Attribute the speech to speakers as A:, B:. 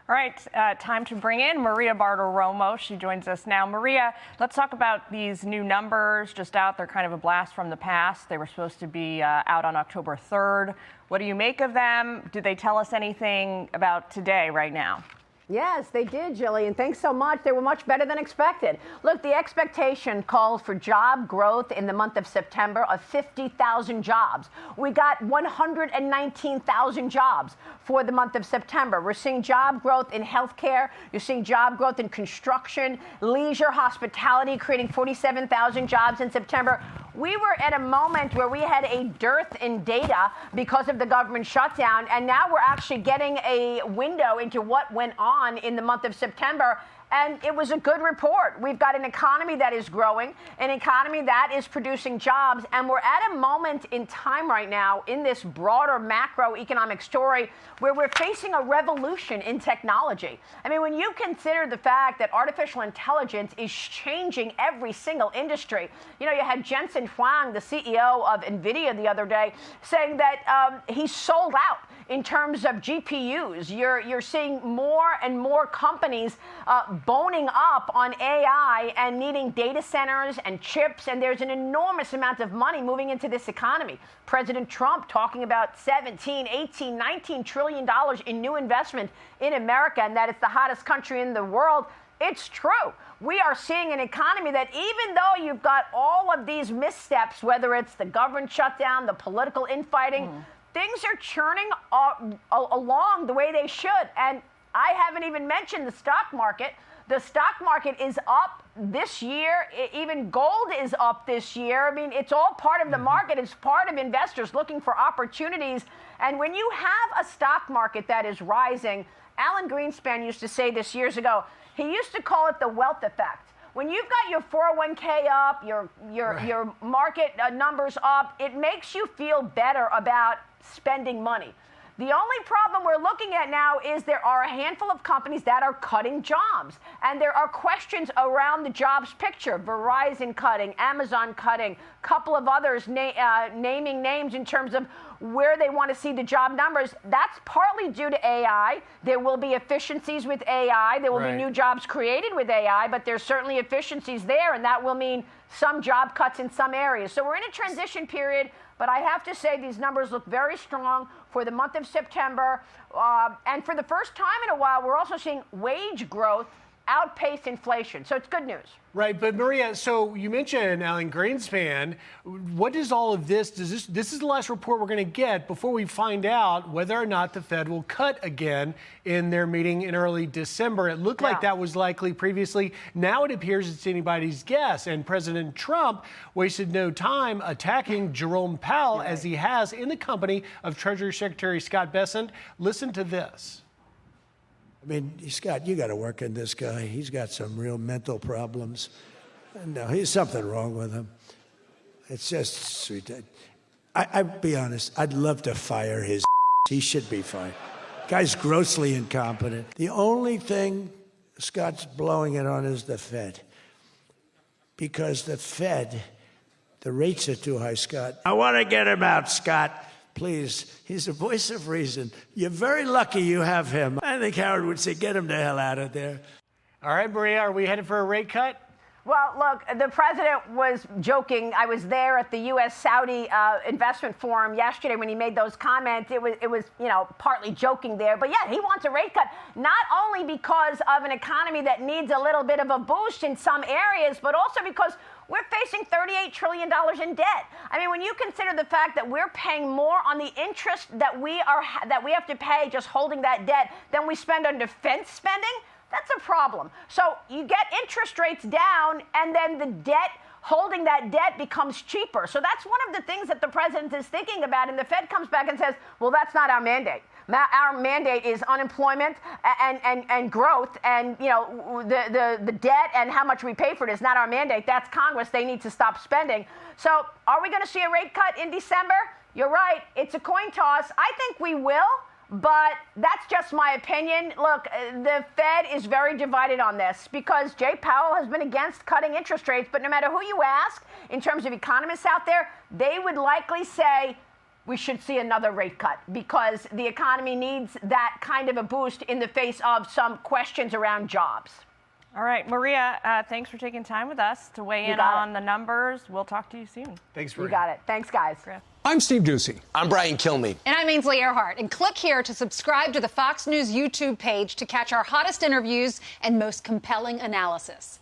A: All right, time to bring in Maria Bartiromo. She joins us now. Maria, let's talk about these new numbers just out. They're kind of a blast from the past. They were supposed to be out on October 3rd. What do you make of them? Do they tell us anything about today, right now?
B: Yes, they did, Jillian. Thanks so much. They were much better than expected. Look, the expectation calls for job growth in the month of September of 50,000 jobs. We got 119,000 jobs for the month of September. We're seeing job growth in healthcare. You're seeing job growth in construction, leisure, hospitality, creating 47,000 jobs in September. We were at a moment where we had a dearth in data because of the government shutdown, and now we're actually getting a window into what went on in the month of September. And it was a good report. We've got an economy that is growing, an economy that is producing jobs, and we're at a moment in time right now in this broader macroeconomic story where we're facing a revolution in technology. I mean, when you consider the fact that artificial intelligence is changing every single industry, you know, you had Jensen Huang, the CEO of NVIDIA, the other day saying that he's sold out in terms of GPUs. You're seeing more and more companies boning up on AI and needing data centers and chips, and there's an enormous amount of money moving into this economy. President Trump talking about 17, 18, 19 trillion dollars in new investment in America, and that it's the hottest country in the world. It's true. We are seeing an economy that, even though you've got all of these missteps, whether it's the government shutdown, the political infighting, things are churning along the way they should. And I haven't even mentioned the stock market. The stock market is up this year. Even gold is up this year. I mean, it's all part of the market. It's part of investors looking for opportunities. And when you have a stock market that is rising, Alan Greenspan used to say this years ago. He used to call it the wealth effect. When you've got your 401k up, your market numbers up, it makes you feel better about spending money. The only problem we're looking at now is there are a handful of companies that are cutting jobs. And there are questions around the jobs picture. Verizon cutting, Amazon cutting, a couple of others naming names in terms of where they want to see the job numbers. That's partly due to AI. There will be efficiencies with AI. There will be new jobs created with AI, but there's certainly efficiencies there, and that will mean some job cuts in some areas. So we're in a transition period. But I have to say these numbers look very strong for the month of September. And for the first time in a while, we're also seeing wage growth outpace inflation. So it's good news.
C: Right. But Maria, so you mentioned Alan Greenspan. What does all of this, this is the last report we're going to get before we find out whether or not the Fed will cut again in their meeting in early December. It looked like that was likely previously. Now it appears it's anybody's guess. And President Trump wasted no time attacking Jerome Powell as he has in the company of Treasury Secretary Scott Bessent. Listen to this.
D: I mean, Scott, you got to work in this guy. He's got some real mental problems. No, there's something wrong with him. It's just sweet. I'd be honest, I'd love to fire his. He should be fired. Guy's grossly incompetent. The only thing Scott's blowing it on is the Fed. Because the Fed, the rates are too high, Scott. I want to get him out, Scott. Please, he's the voice of reason. You're very lucky you have him. I think Howard would say, get him the hell out of there.
C: All right, Maria, are we headed for a rate cut?
B: Well, look, the president was joking. I was there at the U.S.-Saudi investment forum yesterday when he made those comments. It was, you know, partly joking there. But yeah, he wants a rate cut, not only because of an economy that needs a little bit of a boost in some areas, but also because we're facing $38 trillion in debt. I mean, when you consider the fact that we're paying more on the interest that we have to pay just holding that debt than we spend on defense spending, that's a problem. So you get interest rates down, and then the debt, holding that debt becomes cheaper. So that's one of the things that the president is thinking about, and the Fed comes back and says, well, that's not our mandate. Our mandate is unemployment and growth, and you know the debt and how much we pay for it is not our mandate. That's Congress. They need to stop spending. So are we going to see a rate cut in December? You're right. It's a coin toss. I think we will, but that's just my opinion. Look, the Fed is very divided on this because Jay Powell has been against cutting interest rates, but no matter who you ask, in terms of economists out there, they would likely say we should see another rate cut because the economy needs that kind of a boost in the face of some questions around jobs.
A: All right, Maria, thanks for taking time with us to weigh in on the numbers. We'll talk to you soon.
C: Thanks, Maria.
B: You got it. Thanks, guys.
E: I'm Steve Ducey.
F: I'm Brian Kilmeade.
G: And I'm Ainsley Earhart. And click here to subscribe to the Fox News YouTube page to catch our hottest interviews and most compelling analysis.